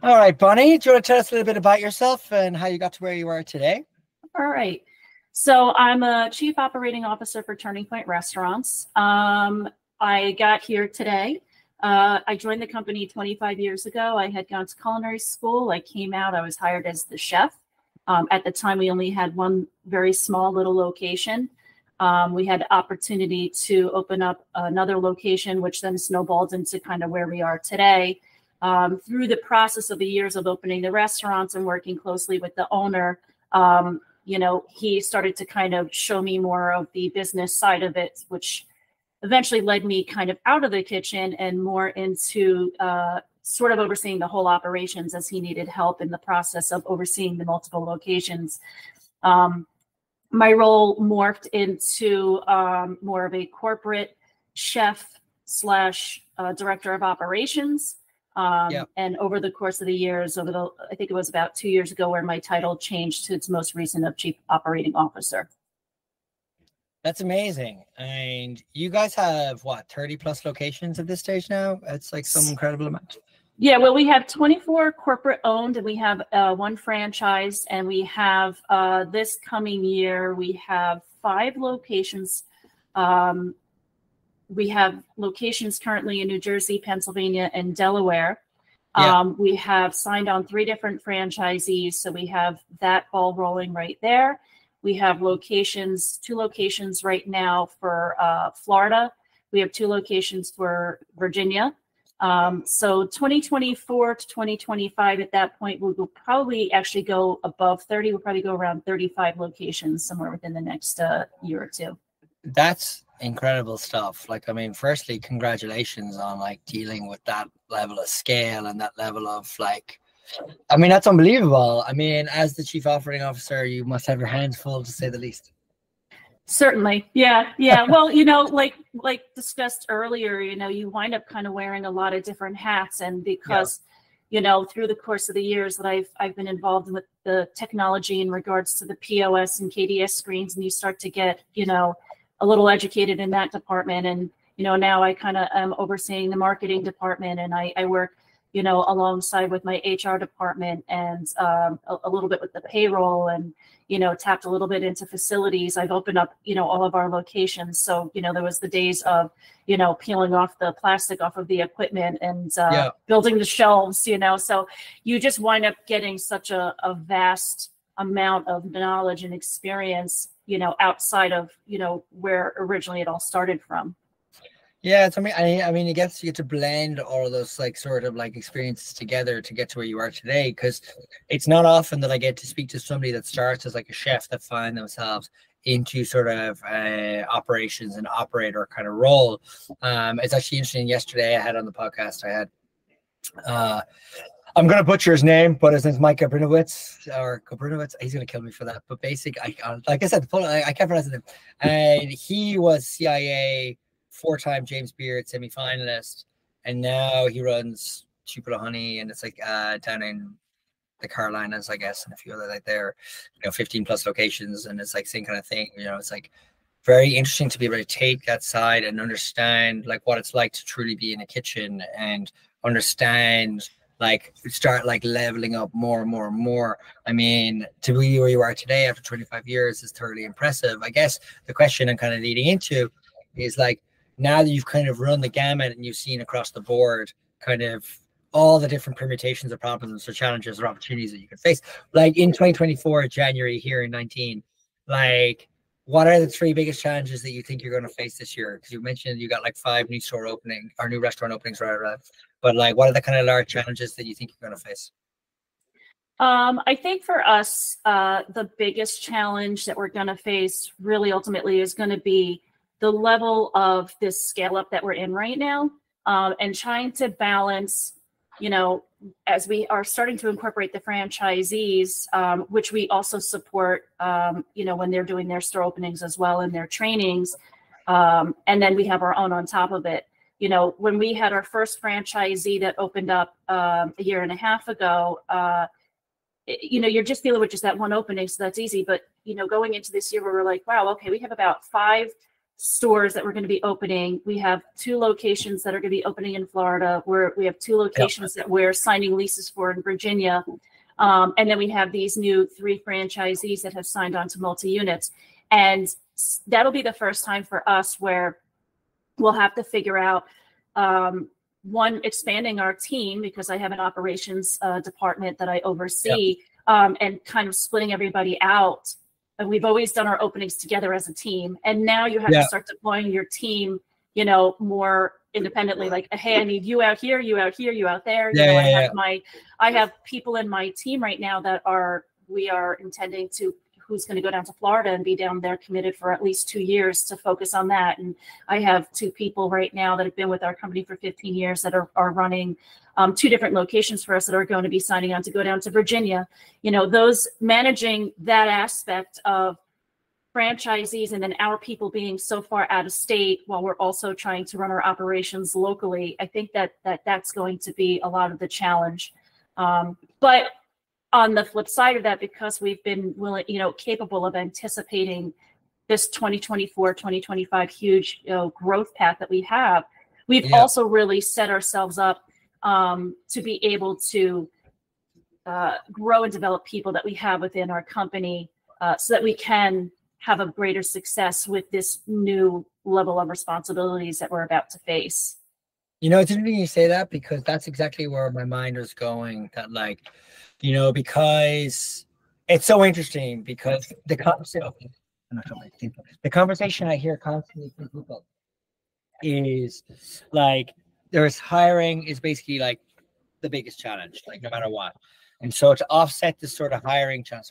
All right, Bonnie, do you want to tell us a little bit about yourself and how you got to where you are today? All right. So I'm a chief operating officer for Turning Point Restaurants. I got here today. I joined the company 25 years ago. I had gone to culinary school. I came out, I was hired as the chef. At the time, we only had one very small little location. We had opportunity to open up another location, which then snowballed into kind of where we are today. Through the process of the years of opening the restaurants and working closely with the owner, he started to kind of show me more of the business side of it, which eventually led me kind of out of the kitchen and more into sort of overseeing the whole operations, as he needed help in the process of overseeing the multiple locations. My role morphed into more of a corporate chef slash director of operations. And over the course of the years, I think it was about 2 years ago where my title changed to its most recent of chief operating officer. That's amazing. And you guys have what, 30 plus locations at this stage now? It's like some incredible amount. Yeah, well, we have 24 corporate owned and we have one franchise, and we have this coming year, we have 5 locations. We have locations currently in New Jersey, Pennsylvania, and Delaware. We have signed on 3 different franchisees, so we have that ball rolling right there. We have 2 locations right now for Florida. We have 2 locations for Virginia. So 2024 to 2025, at that point, we will probably actually go above 30. We'll probably go around 35 locations somewhere within the next year or 2. That's incredible stuff. Like, I mean, firstly, congratulations on like dealing with that level of scale and that level of like, I mean, that's unbelievable. I mean, as the chief operating officer, you must have your hands full, to say the least. Certainly. Yeah. Well, like discussed earlier, you wind up kind of wearing a lot of different hats. And because, through the course of the years that I've been involved with the technology in regards to the POS and KDS screens, and you start to get, a little educated in that department. And, now I kind of am overseeing the marketing department, and I work, alongside with my HR department and a little bit with the payroll, and, tapped a little bit into facilities. I've opened up, all of our locations. So, there was the days of, peeling off the plastic off of the equipment and building the shelves, so you just wind up getting such a vast amount of knowledge and experience, outside of, where originally it all started from. Yeah, it's, I mean, you get to blend all of those like sort of like experiences together to get to where you are today, because it's not often that I get to speak to somebody that starts as like a chef that find themselves into sort of operations and operator kind of role. It's actually interesting. Yesterday I had on the podcast, I had I'm gonna butcher his name, but his name's Mike Gabrinowitz or Gabrinowitz. He's gonna kill me for that. But basically, like I said, I can't pronounce his name. And he was CIA 4-time James Beard semi-finalist, and now he runs Tupelo Honey, and it's like down in the Carolinas, I guess, and a few other like there, 15 plus locations, and it's like same kind of thing. It's like very interesting to be able to take that side and understand like what it's like to truly be in a kitchen and understand. Like start like leveling up more and more and more. I mean, to be where you are today after 25 years is thoroughly impressive. I guess the question I'm kind of leading into is like, now that you've kind of run the gamut and you've seen across the board kind of all the different permutations of problems or challenges or opportunities that you could face, like in 2024, January here in 19, like what are the 3 biggest challenges that you think you're going to face this year? Because you mentioned you got like 5 new restaurant openings, right? But like, what are the kind of large challenges that you think you're going to face? I think for us, the biggest challenge that we're going to face really ultimately is going to be the level of this scale up that we're in right now, and trying to balance, as we are starting to incorporate the franchisees, which we also support, when they're doing their store openings as well and their trainings. And then we have our own on top of it. When we had our first franchisee that opened up a year and a half ago, you're just dealing with just that one opening, so that's easy. But, going into this year, we were like, wow, okay, we have about 5 stores that we're going to be opening. We have 2 locations that are going to be opening in Florida. We have 2 locations that we're signing leases for in Virginia. And then we have these new 3 franchisees that have signed on to multi-units. And that'll be the first time for us where we'll have to figure out, one, expanding our team, because I have an operations department that I oversee, and kind of splitting everybody out. And we've always done our openings together as a team. And now you have to start deploying your team, you know, more independently, like, hey, I need you out here, you out here, you out there. I have people in my team right now that we are intending to, who's going to go down to Florida and be down there committed for at least 2 years to focus on that. And I have 2 people right now that have been with our company for 15 years that are running 2 different locations for us that are going to be signing on to go down to Virginia. You know, those managing that aspect of franchisees and then our people being so far out of state while we're also trying to run our operations locally, I think that's going to be a lot of the challenge. But on the flip side of that, because we've been willing, you know, capable of anticipating this 2024, 2025 huge, you know, growth path that we have, we've also really set ourselves up to be able to grow and develop people that we have within our company, so that we can have a greater success with this new level of responsibilities that we're about to face. You know, it's interesting you say that, because that's exactly where my mind was going. That, like, you know, because it's so interesting, because the conversation I hear constantly from people is like, there's hiring is basically like the biggest challenge, like no matter what. And so to offset this sort of hiring challenge,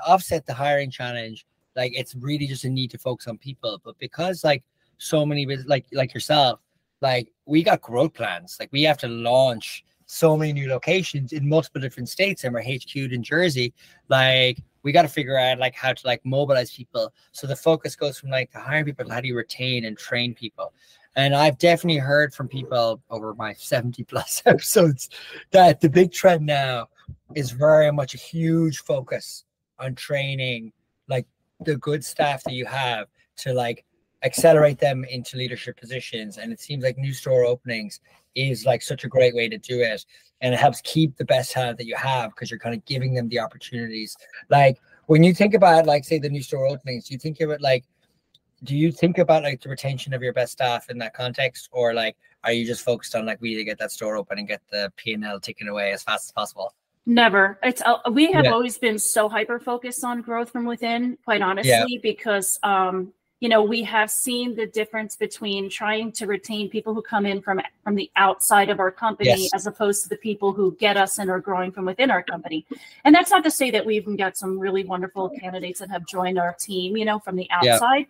offset the hiring challenge, like it's really just a need to focus on people. But because like so many, like yourself, like we got growth plans, like we have to launch so many new locations in multiple different states, and we're HQ'd in Jersey. Like we got to figure out like how to like mobilize people. So the focus goes from like to hire people to how do you retain and train people. And I've definitely heard from people over my 70 plus episodes that the big trend now is very much a huge focus on training like the good staff that you have to like accelerate them into leadership positions. And it seems like new store openings is like such a great way to do it. And it helps keep the best talent that you have, because you're kind of giving them the opportunities. Like when you think about like, say, the new store openings, you think of it like, do you think about like the retention of your best staff in that context, or like are you just focused on like we need to get that store open and get the P&L ticking away as fast as possible? Never. It's we have always been so hyper focused on growth from within, quite honestly, because you know, we have seen the difference between trying to retain people who come in from the outside of our company as opposed to the people who get us and are growing from within our company. And that's not to say that we even got some really wonderful candidates that have joined our team, you know, from the outside,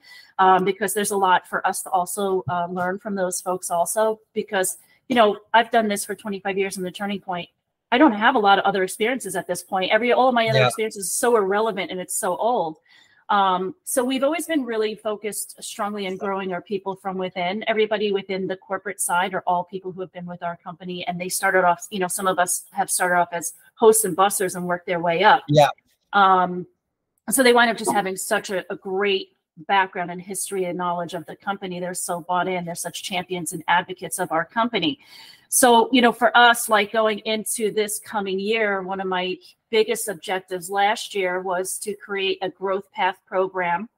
because there's a lot for us to also learn from those folks also, because, you know, I've done this for 25 years in the Turning Point. I don't have a lot of other experiences at this point. All of my other experiences is so irrelevant and it's so old. So we've always been really focused strongly on growing our people from within. Everybody within the corporate side are all people who have been with our company, and they started off, you know, some of us have started off as hosts and busters and worked their way up. So they wind up just having such a great background and history and knowledge of the company. They're so bought in. They're such champions and advocates of our company. So, you know, for us, like going into this coming year, one of my biggest objectives last year was to create a growth path program.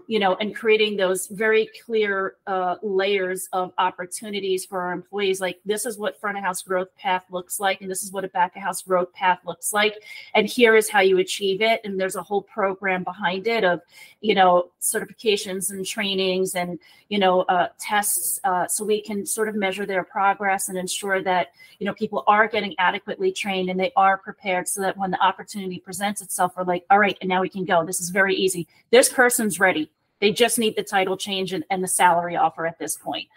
You know, and creating those very clear layers of opportunities for our employees. Like, this is what front of house growth path looks like, and this is what a back of house growth path looks like, and here is how you achieve it. And there's a whole program behind it of, you know, certifications and trainings and, you know, tests, so we can sort of measure their progress and ensure that, you know, people are getting adequately trained and they are prepared, so that when the opportunity presents itself, we're like, all right, and now we can go. This is very easy. This person's ready. They just need the title change and the salary offer at this point.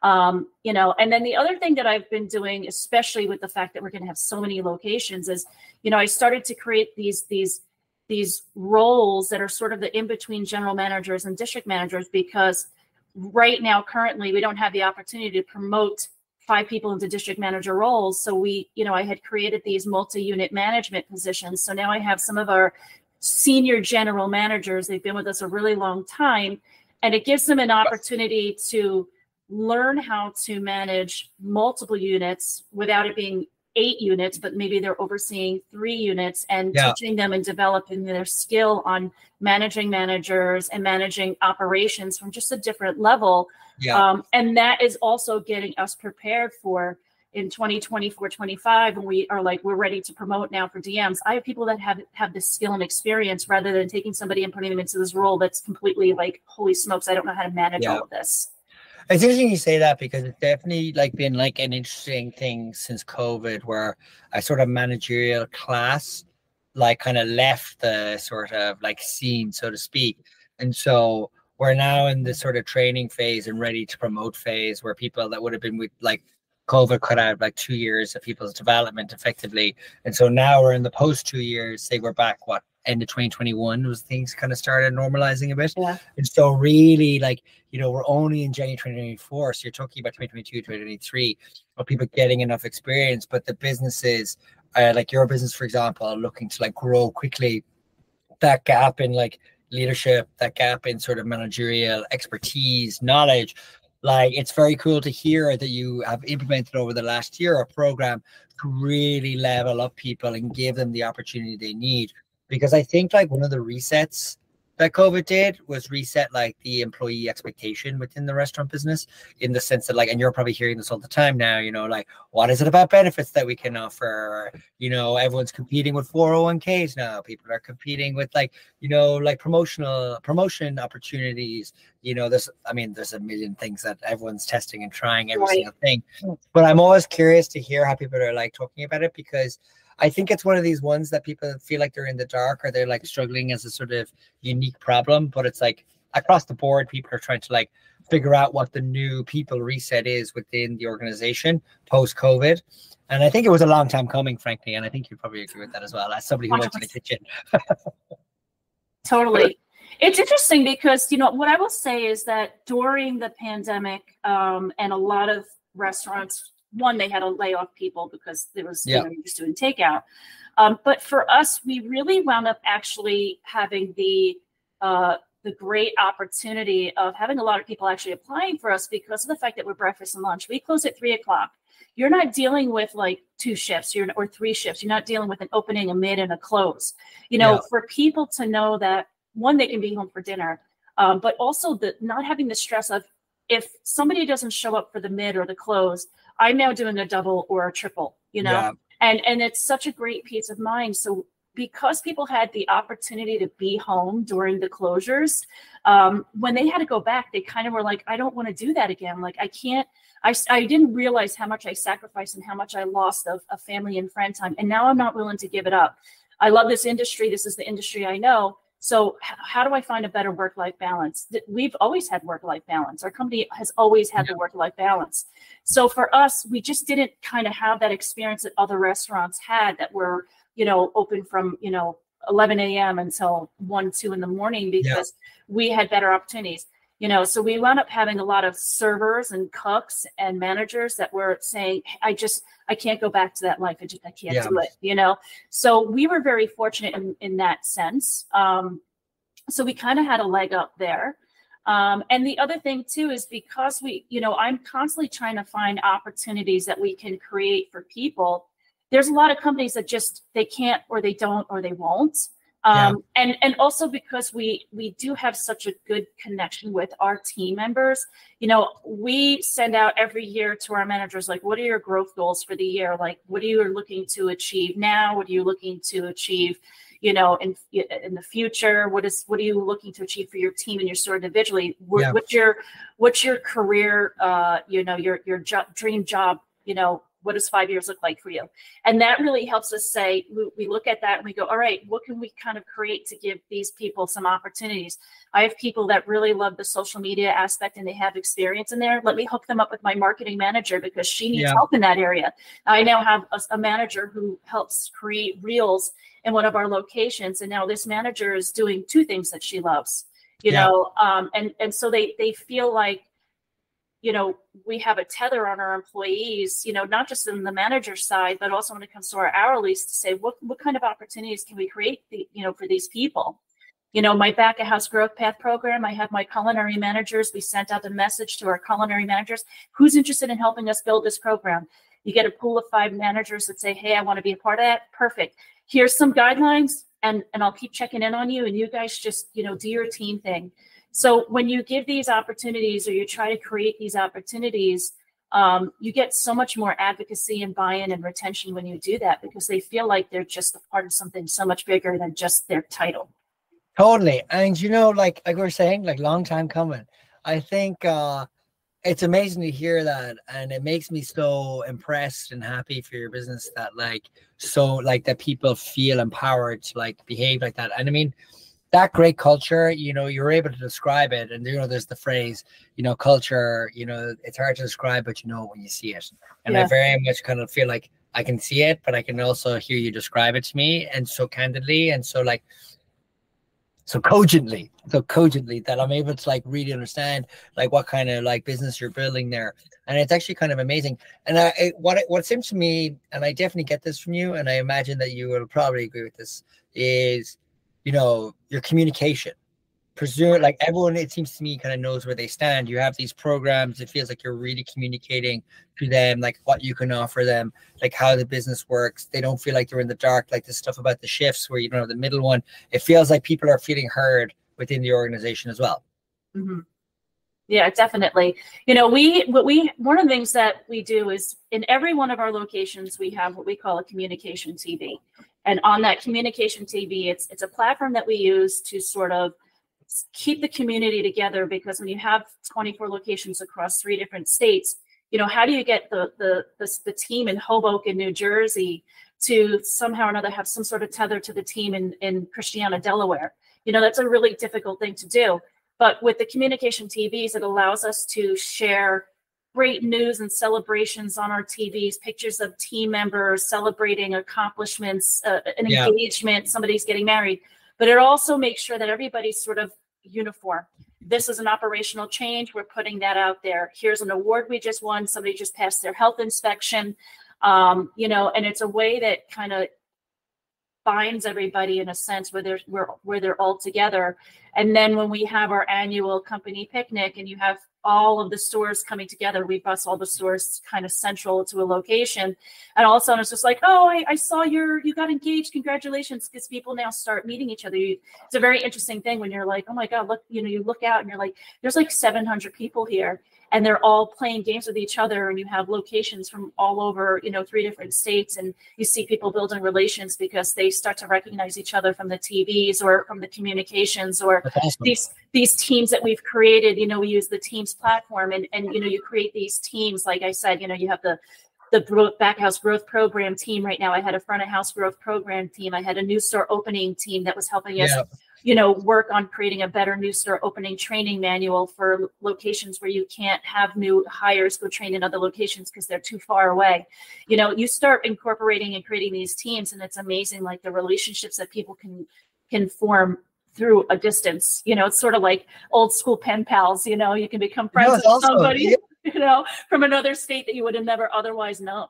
You know, and then the other thing that I've been doing, especially with the fact that we're going to have so many locations, is, you know, I started to create these roles that are sort of the in-between general managers and district managers, because right now, currently, we don't have the opportunity to promote 5 people into district manager roles. So we, you know, I had created these multi-unit management positions. So now I have some of our senior general managers. They've been with us a really long time, and it gives them an opportunity to learn how to manage multiple units without it being 8 units, but maybe they're overseeing 3 units, and teaching them and developing their skill on managing managers and managing operations from just a different level. And that is also getting us prepared for in 2024, 25, when we are like, we're ready to promote now for DMs. I have people that have this skill and experience, rather than taking somebody and putting them into this role that's completely like, holy smokes, I don't know how to manage all of this. It's interesting you say that, because it's definitely like been like an interesting thing since COVID, where a sort of managerial class like kind of left the sort of like scene, so to speak. And so we're now in the sort of training phase and ready to promote phase, where people that would have been with like COVID cut out like 2 years of people's development effectively. And so now we're in the post 2 years, say we're back, what, end of 2021 was things kind of started normalizing a bit. And so really, like, you know, we're only in January 2024. So you're talking about 2022, 2023, of people getting enough experience. But the businesses, like your business, for example, are looking to like grow quickly. That gap in like leadership, that gap in sort of managerial expertise, knowledge, like it's very cool to hear that you have implemented over the last year a program to really level up people and give them the opportunity they need. Because I think like one of the resets that COVID did was reset like the employee expectation within the restaurant business, in the sense that like, and you're probably hearing this all the time now, you know, like, what is it about benefits that we can offer? You know, everyone's competing with 401ks now. People are competing with like, you know, like promotion opportunities. You know, there's a million things that everyone's testing and trying every single thing. But I'm always curious to hear how people are like talking about it, because I think it's one of these ones that people feel like they're in the dark, or they're like struggling as a sort of unique problem. But it's like across the board, people are trying to like figure out what the new people reset is within the organization post COVID. And I think it was a long time coming, frankly. And I think you probably agree with that as well, as somebody who works in the kitchen. Totally. It's interesting because, you know, what I will say is that during the pandemic, and a lot of restaurants, one, they had to lay off people because there was, you know, just doing takeout. But for us, we really wound up actually having the great opportunity of having a lot of people actually applying for us, because of the fact that we're breakfast and lunch. We close at 3 o'clock. You're not dealing with like 2 shifts, or 3 shifts. You're not dealing with an opening, a mid, and a close. You know, for people to know that, one, they can be home for dinner, but also the not having the stress of, if somebody doesn't show up for the mid or the close, I'm now doing a double or a triple, you know, and it's such a great peace of mind. So because people had the opportunity to be home during the closures, when they had to go back, they kind of were like, I don't want to do that again. Like, I can't, I didn't realize how much I sacrificed and how much I lost of family and friend time. And now I'm not willing to give it up. I love this industry. This is the industry I know. So how do I find a better work-life balance? We've always had work-life balance. Our company has always had the work-life balance. So for us, we just didn't kind of have that experience that other restaurants had, that were, you know, open from, you know, 11 a.m. until 1, 2 in the morning, because we had better opportunities. You know, so we wound up having a lot of servers and cooks and managers that were saying, I can't go back to that life. I can't do it, you know? So we were very fortunate in that sense. So we kind of had a leg up there. And the other thing too, is because we, you know, I'm constantly trying to find opportunities that we can create for people. There's a lot of companies that just, they can't, or they don't, or they won't. And also because we do have such a good connection with our team members. You know, we send out every year to our managers, like, what are your growth goals for the year? Like, what are you looking to achieve now? What are you looking to achieve, you know, in the future? What are you looking to achieve for your team and your store individually? What's your career, you know, your dream job, you know, what does 5 years look like for you? And that really helps us say, we look at that and we go, all right, what can we kind of create to give these people some opportunities? I have people that really love the social media aspect and they have experience in there. Let me hook them up with my marketing manager, because she needs help in that area. I now have a manager who helps create reels in one of our locations. And now this manager is doing 2 things that she loves, you know? And so they feel like, we have a tether on our employees, not just in the manager side, but also when it comes to our hourlies to say, what kind of opportunities can we create, for these people? My back of house growth path program, I have my culinary managers. We sent out a message to our culinary managers, who's interested in helping us build this program? You get a pool of 5 managers that say, hey, I want to be a part of that. Perfect. Here's some guidelines, and I'll keep checking in on you, and you guys just, do your team thing. So when you give these opportunities, or you try to create these opportunities, you get so much more advocacy and buy-in and retention when you do that, because they feel like they're just a part of something so much bigger than just their title. Totally. And like we were saying, like, long time coming. I think it's amazing to hear that, and it makes me so impressed and happy for your business that that people feel empowered to like behave like that. And I mean, that great culture, you're able to describe it. And there's the phrase, culture, it's hard to describe, but when you see it. And I very much kind of feel like I can see it, but I can also hear you describe it to me, and so candidly, and so so cogently that I'm able to like really understand like what kind of like business you're building there. And it's actually kind of amazing. And what seems to me, and I definitely get this from you, and I imagine that you will probably agree with this, is your communication. Like everyone, it seems to me, kind of knows where they stand. You have these programs, it feels like you're really communicating to them like what you can offer them, like how the business works. They don't feel like they're in the dark, like the stuff about the shifts where you don't have the middle one. It feels like people are feeling heard within the organization as well. Mm-hmm. Yeah, definitely. One of the things that we do is in every one of our locations, we have what we call a communication TV. And on that communication TV, it's a platform that we use to sort of keep the community together, because when you have 24 locations across 3 different states, how do you get the team in Hoboken, New Jersey, to somehow or another have some sort of tether to the team in Christiana, Delaware? That's a really difficult thing to do. But with the communication TVs, it allows us to share great news and celebrations on our TVs, pictures of team members celebrating accomplishments, an engagement, somebody's getting married. But it also makes sure that everybody's sort of uniform. This is an operational change. We're putting that out there. Here's an award we just won. Somebody just passed their health inspection, and it's a way that kind of binds everybody in a sense where they're all together. And then when we have our annual company picnic and you have all of the stores coming together, we bus all the stores kind of central to a location. And all of a sudden it's just like, oh, I saw you got engaged. Congratulations. Because people now start meeting each other. It's a very interesting thing when you're like, oh my God, look, you look out and you're like, there's like 700 people here. And they're all playing games with each other, and you have locations from all over, 3 different states, and you see people building relations because they start to recognize each other from the TVs or from the communications, or awesome. These teams that we've created. We use the Teams platform, and you create these teams. Like I said, you have the back house growth program team right now. I had a front of house growth program team. I had a new store opening team that was helping us work on creating a better new store opening training manual for locations where you can't have new hires go train in other locations because they're too far away. You start incorporating and creating these teams, and it's amazing, like the relationships that people can form through a distance. It's sort of like old school pen pals. You can become friends with somebody, from another state that you would have never otherwise known.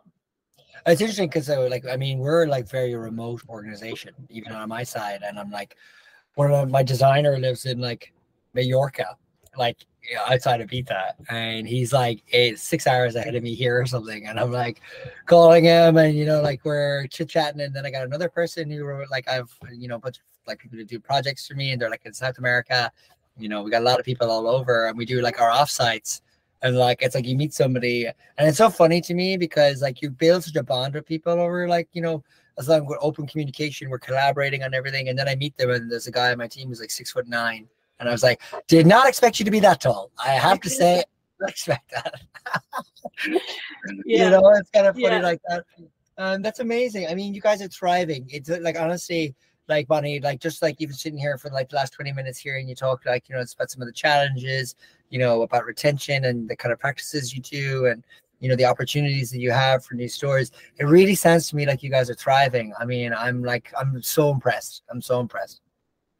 It's interesting because we're like very remote organization, even on my side. And I'm like, my designer lives in like Mallorca, like outside of Ibiza, and he's like 6 hours ahead of me here or something. And I'm like calling him, and we're chit-chatting. And then I got another person who I've a bunch of people who do projects for me, and they're like in South America. We got a lot of people all over, and we do like our offsites. And it's like you meet somebody, and it's so funny to me because you build such a bond with people over as long as we're open communication, we're collaborating on everything. And then I meet them, and there's a guy on my team who's like 6'9", and I was like, did not expect you to be that tall. I have to say, I expect that. It's kind of funny like that. That's amazing. I mean, you guys are thriving. It's honestly, Bonnie, just even sitting here for the last 20 minutes here, and you talk it's about some of the challenges, about retention and the kind of practices you do, and the opportunities that you have for new stores. It really sounds to me like you guys are thriving. I mean, I'm so impressed. I'm so impressed.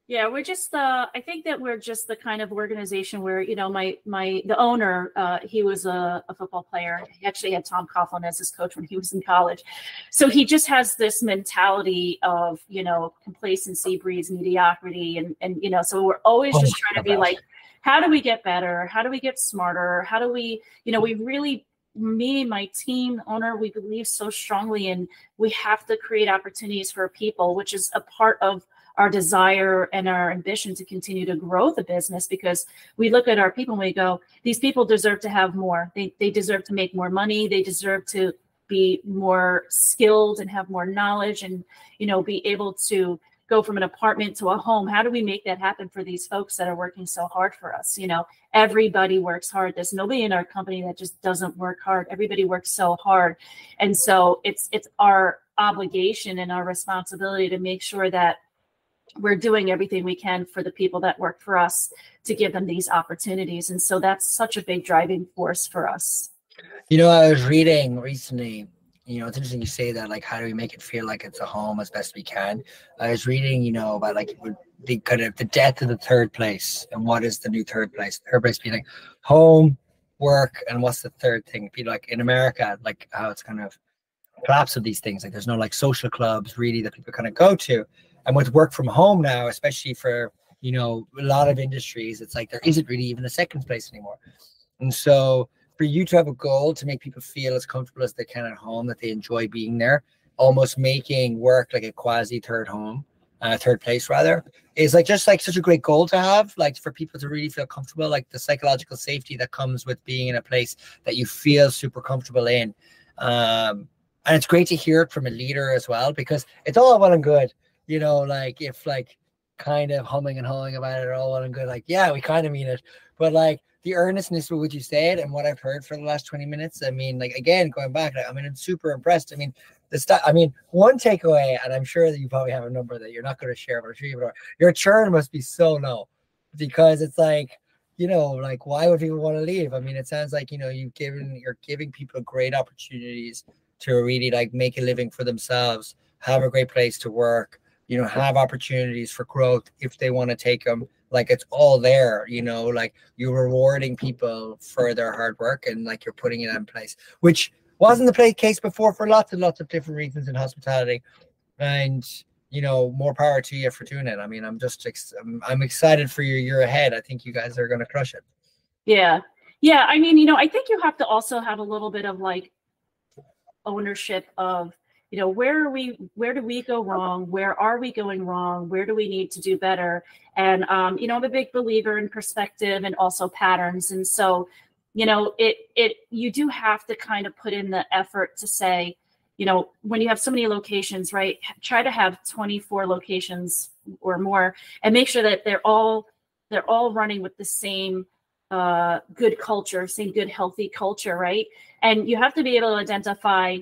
Yeah, we're just I think that we're just the kind of organization where, you know, the owner, he was a football player. He actually had Tom Coughlin as his coach when he was in college. So he just has this mentality of, you know, complacency breeds mediocrity, and you know, so we're always Oh just trying to my be God. like, how do we get better? How do we get smarter? How do we, you know, we really, me, my team, owner, we believe so strongly in, we have to create opportunities for people, which is a part of our desire and our ambition to continue to grow the business, because we look at our people and we go, these people deserve to have more. They deserve to make more money. They deserve to be more skilled and have more knowledge, and, you know, be able to go from an apartment to a home. How do we make that happen for these folks that are working so hard for us? You know, everybody works hard. There's nobody in our company that just doesn't work hard. Everybody works so hard. And so it's our obligation and our responsibility to make sure that we're doing everything we can for the people that work for us to give them these opportunities. And so that's such a big driving force for us. You know, I was reading recently, you know, it's interesting you say that, like, how do we make it feel like it's a home as best we can? I was reading, you know, about like the kind of the death of the third place, and what is the new third place? Third place being like home, work, and what's the third thing? Be like in America, like how it's kind of collapse of these things. Like there's no like social clubs really that people kind of go to. And with work from home now, especially for, you know, a lot of industries, it's like there isn't really even a second place anymore. And so for you to have a goal to make people feel as comfortable as they can at home, that they enjoy being there, almost making work like a quasi third home, third place rather, is like just like such a great goal to have, like for people to really feel comfortable, like the psychological safety that comes with being in a place that you feel super comfortable in. And it's great to hear it from a leader as well, because it's all well and good, you know, like if like kind of humming and hawing about it are all well and good, like, yeah, we kind of mean it. But like the earnestness with which you say it and what I've heard for the last 20 minutes, I mean, like, again, going back, I mean, I'm super impressed. I mean, I mean, one takeaway, and I'm sure that you probably have a number that you're not going to share, but I'm sure your churn must be so low, because it's like, you know, like, why would people want to leave? I mean, it sounds like, you know, you're giving people great opportunities to really like make a living for themselves, have a great place to work, you know, have opportunities for growth if they want to take them. Like it's all there, you know, like you're rewarding people for their hard work, and like you're putting it in place, which wasn't the case before for lots and lots of different reasons in hospitality. And, you know, more power to you for doing it. I mean, I'm excited for your year ahead. I think you guys are going to crush it. Yeah. Yeah. I mean, you know, I think you have to also have a little bit of like ownership of, you know, where do we go wrong? Where are we going wrong? Where do we need to do better? And, you know, I'm a big believer in perspective and also patterns. And so, you know, you do have to kind of put in the effort to say, you know, when you have so many locations, right, try to have 24 locations or more, and make sure that they're all running with the same good culture, same good, healthy culture, right? And you have to be able to identify,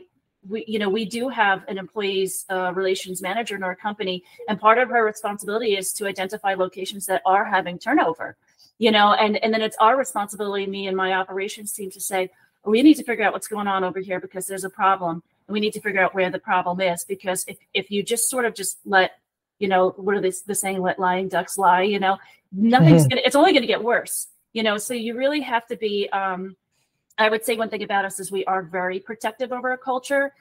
we do have an employees relations manager in our company, and part of her responsibility is to identify locations that are having turnover, you know, and then it's our responsibility, me and my operations team, to say, we need to figure out what's going on over here because there's a problem, and we need to figure out where the problem is. Because if you just sort of just let, you know, what are they the saying, let lying ducks lie, you know, nothing's gonna, it's only gonna get worse, you know. So you really have to be, I would say one thing about us is we are very protective of our culture.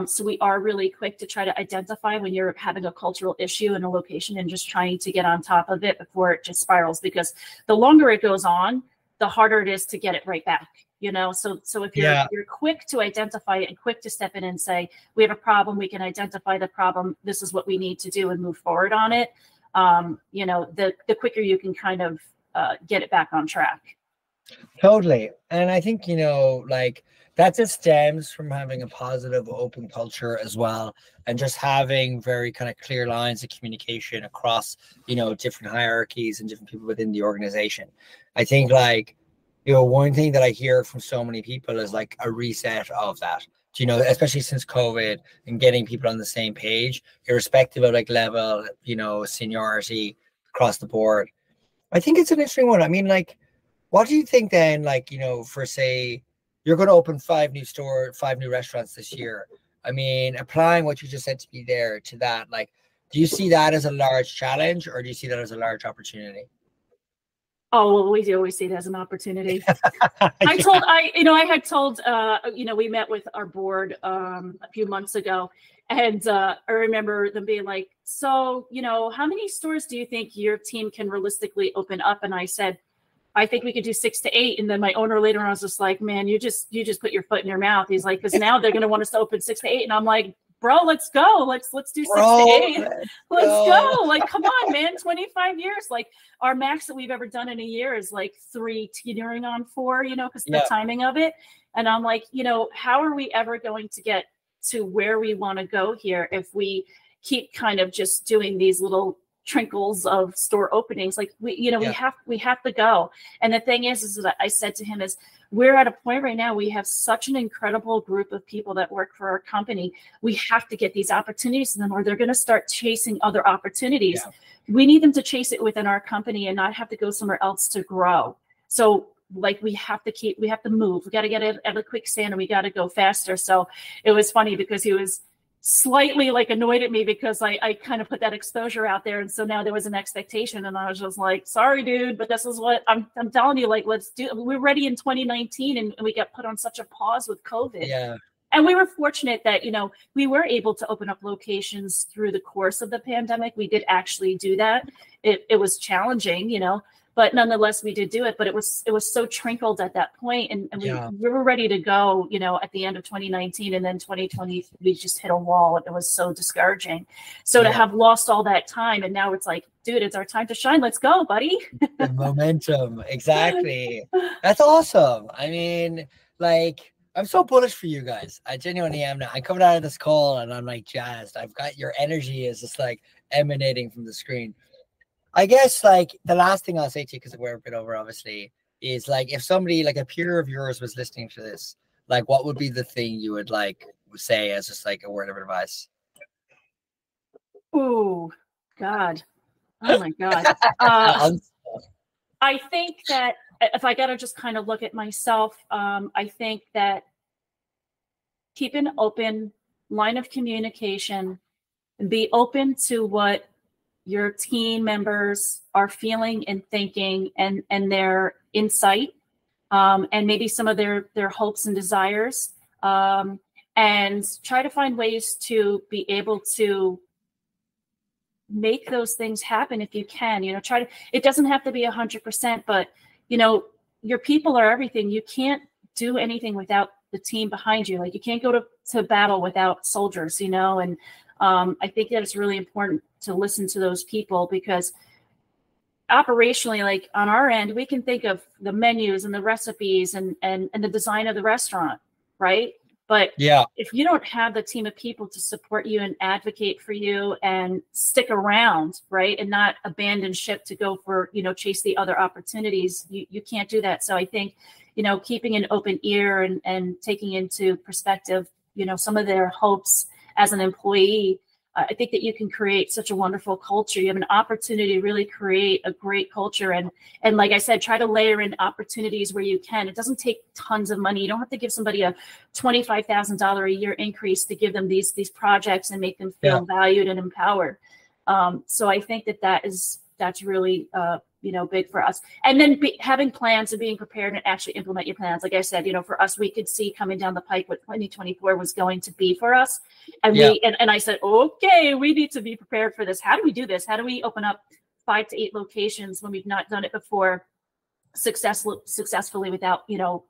So we are really quick to try to identify when you're having a cultural issue in a location and just trying to get on top of it before it just spirals, because the longer it goes on, the harder it is to get it right back, you know. So if you're quick to identify it and quick to step in and say, we have a problem, we can identify the problem, this is what we need to do and move forward on it, you know, the quicker you can kind of get it back on track. Totally. And I think, you know, like that just stems from having a positive, open culture as well. And just having very kind of clear lines of communication across, you know, different hierarchies and different people within the organization. I think, like, you know, one thing that I hear from so many people is like a reset of that, you know, especially since COVID, and getting people on the same page, irrespective of like level, you know, seniority across the board. I think it's an interesting one. I mean, like, what do you think then, like, you know, for say you're going to open 5 new restaurants this year. I mean, applying what you just said to me there to that, like, Do you see that as a large challenge, or do you see that as a large opportunity? Oh, well, we do always see it as an opportunity. I had told, we met with our board a few months ago, and I remember them being like, so, how many stores do you think your team can realistically open up? And I said, I think we could do 6 to 8. And then my owner later on was just like, man, you just put your foot in your mouth. He's like, because now they're going to want us to open 6 to 8. And I'm like, bro, let's go. Let's do 6 to 8. Let's go. Like, come on, man. 25 years. Like, our max that we've ever done in a year is like 3 teetering on 4, because of the timing of it. And I'm like, how are we ever going to get to where we want to go here if we keep kind of just doing these little trinkles of store openings? Like, we have to go. And the thing is that I said to him is, we're at a point right now, we have such an incredible group of people that work for our company. We have to get these opportunities to them, or they're going to start chasing other opportunities. Yeah. We need them to chase it within our company and not have to go somewhere else to grow. So like, we have to move. We got to get out of the quicksand, and we got to go faster. So it was funny because he was slightly like annoyed at me because I kind of put that exposure out there. And so now there was an expectation, and I was just like, sorry, dude, but this is what I'm telling you, like, let's do. We're ready in 2019, and we got put on such a pause with COVID. Yeah. And we were fortunate that, we were able to open up locations through the course of the pandemic. We did actually do that. It was challenging, but nonetheless, we did do it. But it was so trickled at that point, and we were ready to go, at the end of 2019, and then 2020, we just hit a wall. It was so discouraging. So to have lost all that time, and now it's like, dude, it's our time to shine. Let's go, buddy. The momentum, exactly. That's awesome. I mean, like, I'm so bullish for you guys. I genuinely am now. I'm coming out of this call, and I'm like jazzed. I've got your energy is just like emanating from the screen. I guess like the last thing I'll say to you, because we're a bit over obviously, is like, if somebody like a peer of yours was listening to this, like, what would be the thing you would like say as just like a word of advice? Oh God. Oh my God. I think that if I got to just kind of look at myself, I think that keep an open line of communication and be open to what your team members are feeling and thinking, and their insight, and maybe some of their hopes and desires, and try to find ways to be able to make those things happen if you can. It doesn't have to be 100%, but your people are everything. You can't do anything without the team behind you. Like, you can't go to battle without soldiers, and I think that it's really important to listen to those people, because operationally, like on our end, we can think of the menus and the recipes and the design of the restaurant, right? But if you don't have the team of people to support you and advocate for you and stick around, right, and not abandon ship to go for, chase the other opportunities, you can't do that. So I think, keeping an open ear and taking into perspective, some of their hopes as an employee, I think that you can create such a wonderful culture. You have an opportunity to really create a great culture. And like I said, try to layer in opportunities where you can. It doesn't take tons of money. You don't have to give somebody a $25,000 a year increase to give them these projects and make them feel valued and empowered. So I think that's really, big for us. And then having plans and being prepared and actually implement your plans. Like I said, for us, we could see coming down the pike what 2024 was going to be for us. And I said, okay, we need to be prepared for this. How do we do this? How do we open up 5 to 8 locations when we've not done it before successfully without,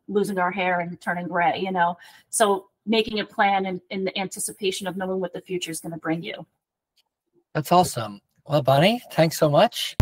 losing our hair and turning gray, So making a plan in the anticipation of knowing what the future is going to bring you. That's awesome. Well, Bonnie, thanks so much.